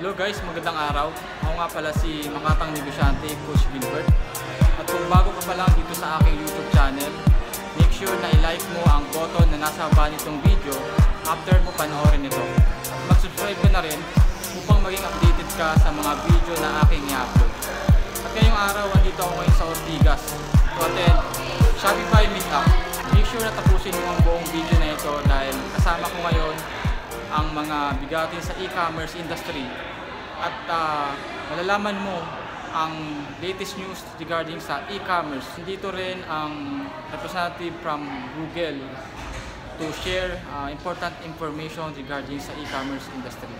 Hello guys, magandang araw. Ako nga pala si Makatang Negosyante, Coach Gilbert. At kung bago ka pa lang dito sa aking YouTube channel, make sure na i-like mo ang button na nasa baba nitong video after mo panoorin ito. At mag-subscribe ka na rin upang maging updated ka sa mga video na aking i-upload. At ngayong araw, andito ako ngayon sa Ortigas to attend Shopify Meetup. Make sure na tapusin mo ang buong video na ito dahil kasama ko ngayon ang mga bigatin sa e-commerce industry at malalaman mo ang latest news regarding sa e-commerce. Dito rin ang representative from Google to share important information regarding sa e-commerce industry.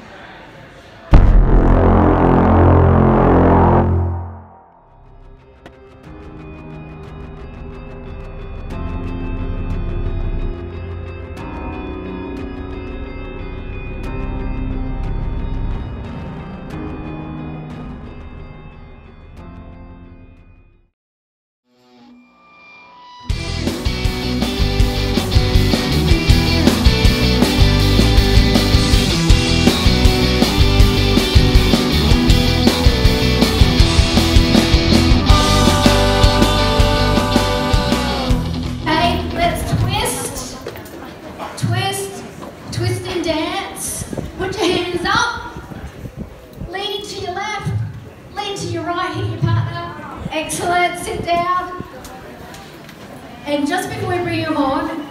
Excellent, sit down. And just before we bring him on,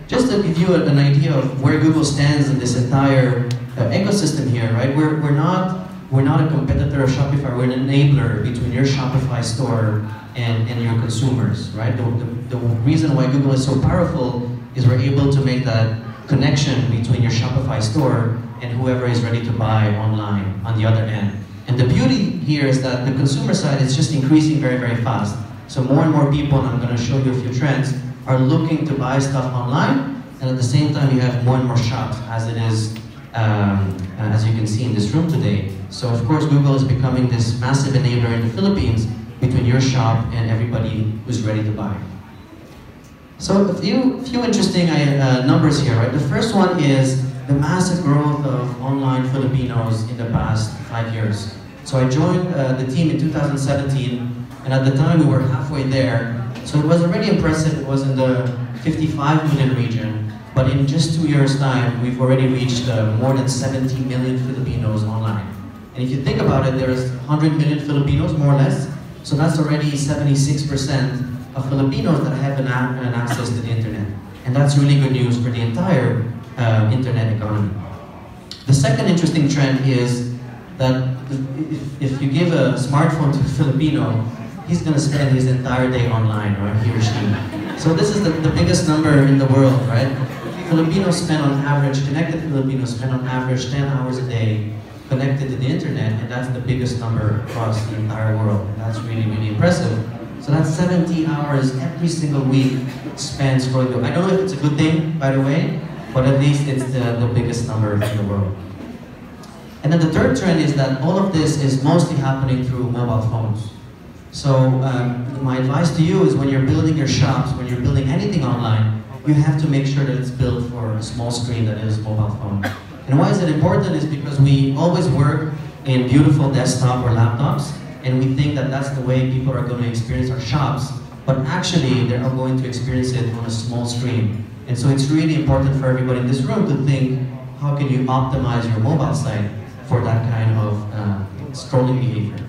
just to give you an idea of where Google stands in this entire ecosystem here, right? We're not a competitor of Shopify. We're an enabler between your Shopify store and your consumers, right? The reason why Google is so powerful is we're able to make that connection between your Shopify store and whoever is ready to buy online on the other end. And the beauty here is that the consumer side is just increasing very, very fast. So more and more people, and I'm going to show you a few trends, are looking to buy stuff online, and at the same time you have more and more shops, as it is, as you can see in this room today. So of course Google is becoming this massive enabler in the Philippines between your shop and everybody who's ready to buy. So a few interesting numbers here, right? The first one is the massive growth of online Filipinos in the past 5 years. So I joined the team in 2017, and at the time we were halfway there. So it was already impressive. It was in the 55 million region, but in just 2 years' time, we've already reached more than 70 million Filipinos online. And if you think about it, there's 100 million Filipinos, more or less. So that's already 76% of Filipinos that have an access to the internet. And that's really good news for the entire internet economy. The second interesting trend is that if you give a smartphone to a Filipino, he's going to spend his entire day online, right? He or she. So this is the biggest number in the world, right? Filipinos spend on average, connected Filipinos spend on average 10 hours a day connected to the internet, and that's the biggest number across the entire world. That's really, really impressive. So that's 70 hours every single week spent scrolling through. I don't know if it's a good thing, by the way, but at least it's the biggest number in the world. And then the third trend is that all of this is mostly happening through mobile phones. So my advice to you is when you're building your shops, when you're building anything online, you have to make sure that it's built for a small screen that is mobile phone. And why is it important is because we always work in beautiful desktop or laptops, and we think that that's the way people are going to experience our shops, but actually they're not going to experience it on a small screen. And so it's really important for everybody in this room to think, how can you optimize your mobile site for that kind of scrolling behavior?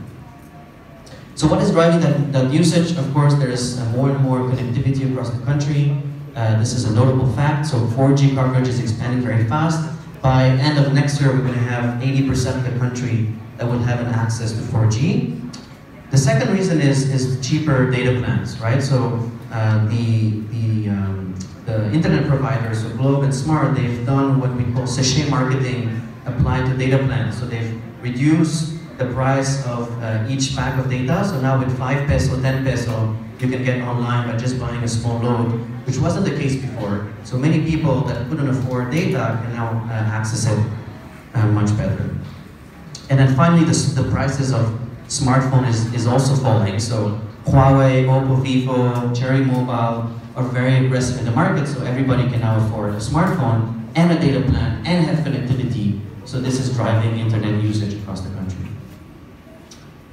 So what is driving that usage? Of course, there's more and more connectivity across the country. This is a notable fact. So 4G coverage is expanding very fast. By end of next year, we're going to have 80% of the country that will have an access to 4G. The second reason is cheaper data plans, right? So the internet providers, so Globe and Smart, they've done what we call sachet marketing applied to data plans. So they've reduced the price of each pack of data. So now with 5 peso, 10 peso, you can get online by just buying a small load, which wasn't the case before. So many people that couldn't afford data can now access it much better. And then finally, the prices of smartphone is also falling. So Huawei, Oppo, Vivo, Cherry Mobile are very aggressive in the market, so everybody can now afford a smartphone. and a data plan, and have connectivity. So this is driving internet usage across the country.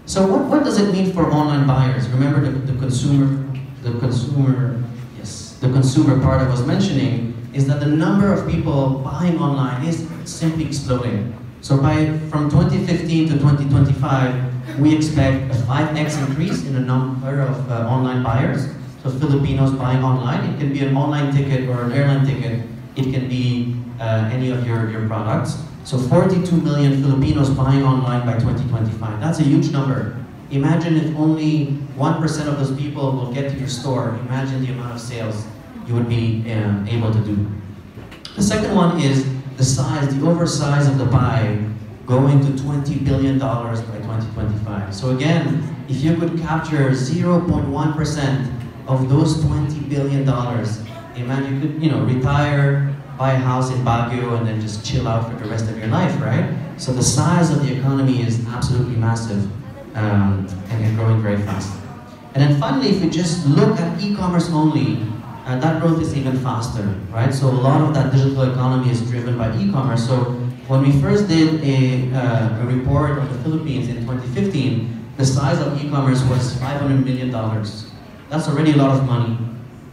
So what does it mean for online buyers? Remember the consumer part I was mentioning is that the number of people buying online is simply exploding. So from 2015 to 2025, we expect a 5x increase in the number of online buyers. So Filipinos buying online. It can be an online ticket or an airline ticket. It can be any of your products. So 42 million Filipinos buying online by 2025. That's a huge number. Imagine if only 1% of those people will get to your store. Imagine the amount of sales you would be able to do. The second one is the size, the oversize of the pie going to $20 billion by 2025. So again, if you could capture 0.1% of those $20 billion, imagine you could retire, buy a house in Baguio, and then just chill out for the rest of your life, right? So the size of the economy is absolutely massive and growing very fast. And then finally, if we just look at e-commerce only, that growth is even faster, right? So a lot of that digital economy is driven by e-commerce. So when we first did a report on the Philippines in 2015, the size of e-commerce was $500 million. That's already a lot of money.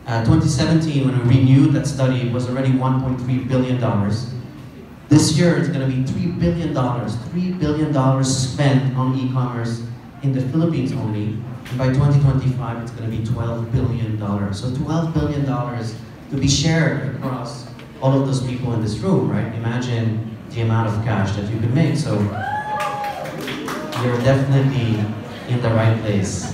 2017, when we renewed that study, it was already $1.3 billion. This year, it's going to be $3 billion. $3 billion spent on e-commerce in the Philippines only. And by 2025, it's going to be $12 billion. So $12 billion to be shared across all of those people in this room, right? Imagine the amount of cash that you could make. So you're definitely in the right place.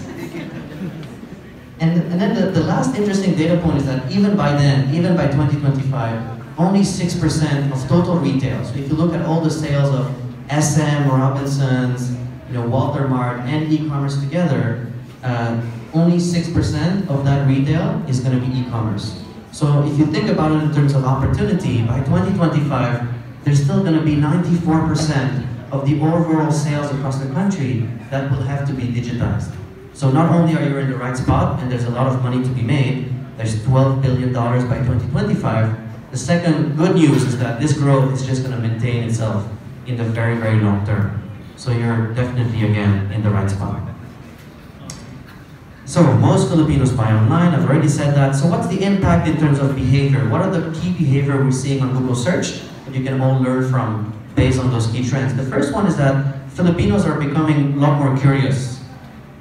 And then the last interesting data point is that even by then, even by 2025, only 6% of total retail. So if you look at all the sales of SM, Robinsons, Walter Mart, and e-commerce together, only 6% of that retail is going to be e-commerce. So if you think about it in terms of opportunity, by 2025, there's still going to be 94% of the overall sales across the country that will have to be digitized. So not only are you in the right spot, and there's a lot of money to be made, there's $12 billion by 2025. The second good news is that this growth is just going to maintain itself in the very, very long term. So you're definitely, again, in the right spot. So most Filipinos buy online, I've already said that. So what's the impact in terms of behavior? What are the key behavior we're seeing on Google search that you can all learn from based on those key trends? The first one is that Filipinos are becoming a lot more curious.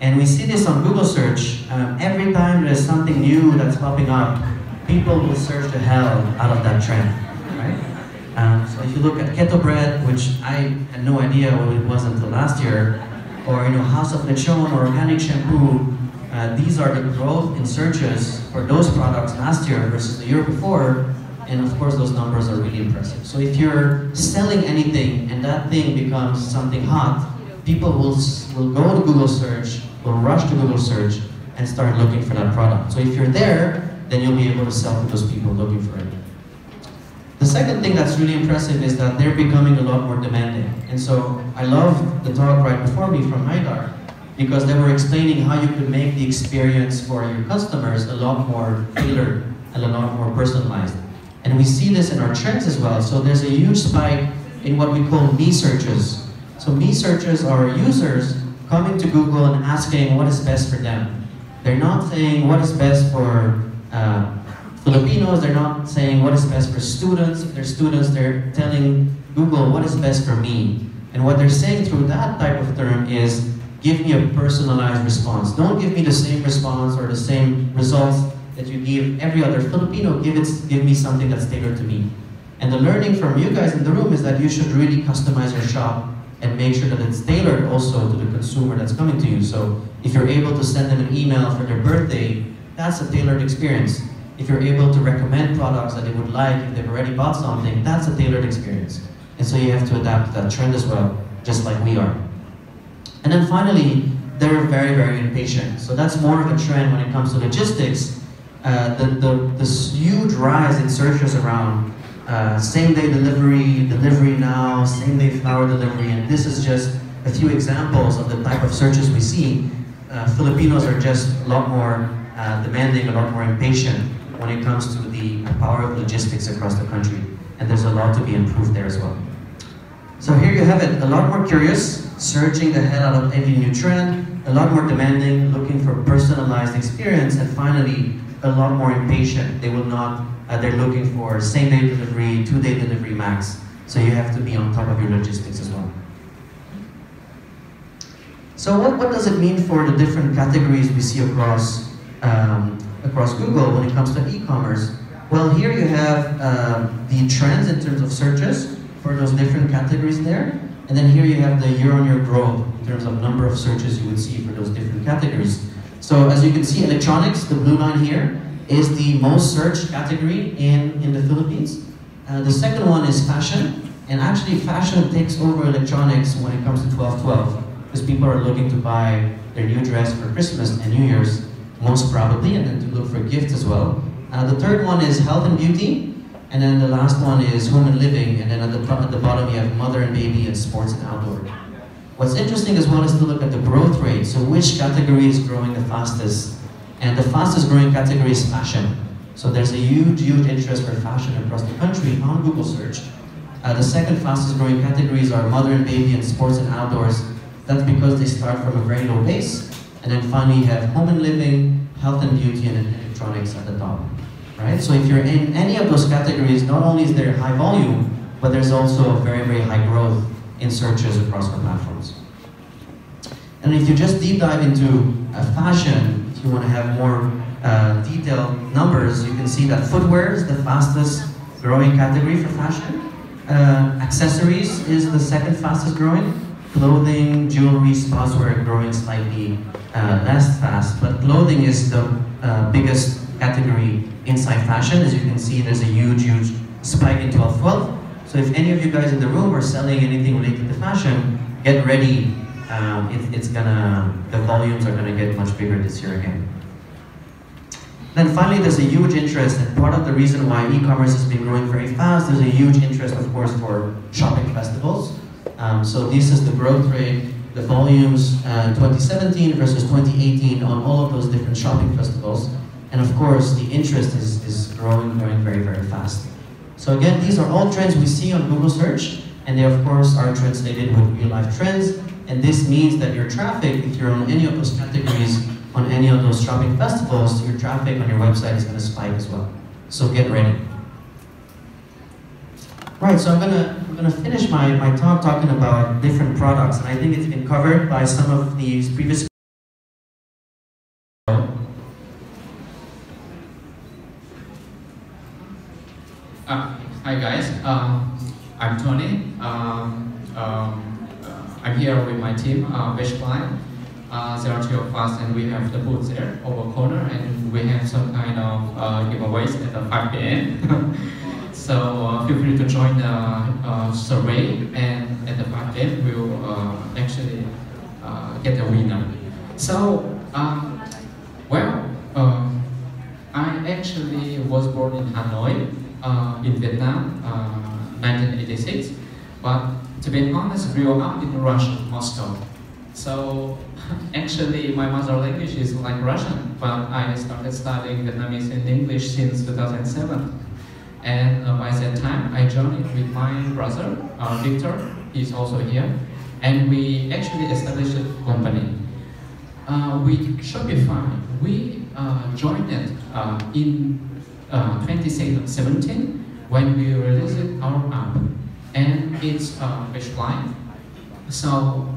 And we see this on Google search. Every time there's something new that's popping up, people will search the hell out of that trend, right? So if you look at keto bread, which I had no idea what it was until last year, or House of Lechon or organic shampoo, these are the growth in searches for those products last year versus the year before, and of course those numbers are really impressive. So if you're selling anything and that thing becomes something hot, people will go to Google search, will rush to Google search, and start looking for that product. So if you're there, then you'll be able to sell to those people looking for it. The second thing that's really impressive is that they're becoming a lot more demanding. And so I love the talk right before me from Haidar, because they were explaining how you could make the experience for your customers a lot more tailored and a lot more personalized. And we see this in our trends as well. So there's a huge spike in what we call me searches. So me searches are users coming to Google and asking what is best for them. They're not saying what is best for Filipinos, they're not saying what is best for students. If they're students, they're telling Google what is best for me. And what they're saying through that type of term is, give me a personalized response. Don't give me the same response or the same results that you give every other Filipino. Give me something that's tailored to me. And the learning from you guys in the room is that you should really customize your shop and make sure that it's tailored also to the consumer that's coming to you. So if you're able to send them an email for their birthday, that's a tailored experience. If you're able to recommend products that they would like, if they've already bought something, that's a tailored experience. And so you have to adapt to that trend as well, just like we are. And then finally, they're very, very impatient. So that's more of a trend when it comes to logistics. This huge rise in searches around same-day delivery, delivery now, same-day flower delivery, and this is just a few examples of the type of searches we see. Filipinos are just a lot more demanding, a lot more impatient when it comes to the power of logistics across the country. and there's a lot to be improved there as well. So here you have it, a lot more curious, searching the hell out of every new trend, a lot more demanding, looking for personalized experience, and finally, a lot more impatient. They will not, they're looking for same-day delivery, 2-day delivery max, so you have to be on top of your logistics as well. So what does it mean for the different categories we see across Google when it comes to e-commerce? Well, here you have the trends in terms of searches for those different categories there. And then here you have the year-on-year growth in terms of number of searches you would see for those different categories. So as you can see, electronics, the blue line here, is the most searched category in the Philippines. The second one is fashion. And actually fashion takes over electronics when it comes to 12/12. Because people are looking to buy their new dress for Christmas and New Year's, most probably, and then to look for gifts as well. The third one is health and beauty, and then the last one is home and living, and then at the bottom you have mother and baby and sports and outdoor. What's interesting as well is to look at the growth rate, so which category is growing the fastest. And the fastest growing category is fashion. So there's a huge interest for fashion across the country on Google search. The second fastest growing categories are mother and baby and sports and outdoors. That's because they start from a very low base, and then finally you have home and living, health and beauty, and electronics at the top. Right? So if you're in any of those categories, not only is there high volume, but there's also a very high growth in searches across our platforms. And if you just deep dive into fashion, if you want to have more detailed numbers, you can see that footwear is the fastest growing category for fashion. Accessories is the second fastest growing. Clothing, jewelry, sportswear growing slightly less fast, but clothing is the biggest category inside fashion. As you can see, there's a huge spike in 12/12. So if any of you guys in the room are selling anything related to fashion, get ready. The volumes are gonna get much bigger this year again. Then finally, there's a huge interest, and part of the reason why e-commerce has been growing very fast, there's a huge interest, of course, for shopping festivals. So this is the growth rate, the volumes 2017 versus 2018 on all of those different shopping festivals. And of course, the interest is growing very fast. So again, these are all trends we see on Google search, and they of course are translated with real-life trends. And this means that your traffic, if you're on any of those categories, on any of those shopping festivals, your traffic on your website is going to spike as well. So get ready. Right, so I'm gonna finish my talk talking about different products, and I think it's been covered by some of these previous. Hi guys, I'm Tony. I'm here with my team, Shopify. There are 2 of us, and we have the booth there over corner, and we have some kind of giveaways at 5 p.m. So feel free to join the survey, and at the 5 p.m. we'll actually get a winner. So, I actually was born in Hanoi, in Vietnam, 1986, but to be honest, grew up in Russia, Moscow. So actually my mother language is like Russian, but I started studying Vietnamese and English since 2007. And by that time, I joined with my brother, Victor. He's also here, and we actually established a company. With Shopify, we joined it in 2017 when we released our app, and it's Shopify. So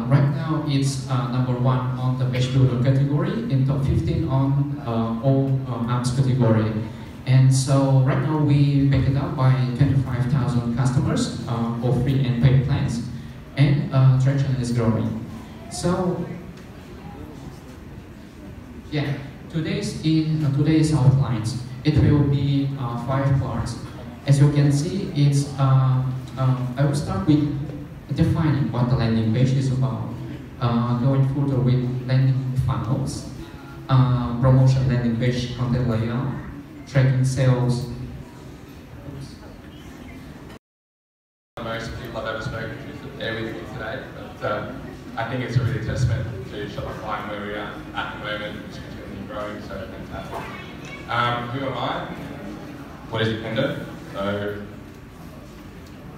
right now it's #1 on the page builder category, in top 15 on all apps category. And so right now we back it up by 25,000 customers for free and paid plans, and traction is growing. So yeah, today's outlines. It will be 5 parts. As you can see, it's I will start with defining what the landing page is about, going further with landing funnels, promotion landing page, content layout, tracking sales. Most people I've ever spoken to there with me today, but I think it's a really testament to Shopify and where we are at the moment, which is continually growing, so fantastic. Who am I? What is Dependent? So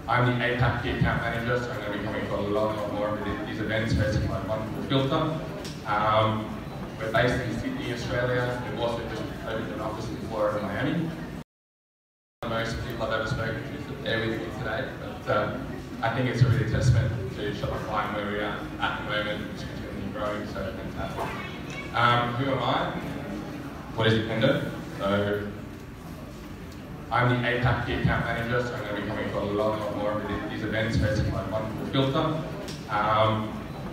I'm the APAC key account manager, so I'm going to be coming for a lot more of these events hosted by Wonderful Filter. We're based in Sydney, Australia. We've also just opened an office in Florida, Miami. Most people I've ever spoken to that they're with me today, but I think it's a really testament to Shopify and where we are at the moment, which is continually growing, so fantastic. Who am I? What is Dependo? So I'm the APAC key account manager, so I'm going to be coming for a lot more of these events hosted by Wonderful Filter.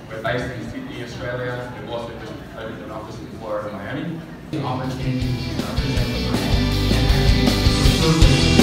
We're based in Sydney, Australia. We've also just opened an office in Florida, Miami. Opportunity to present the brand and actually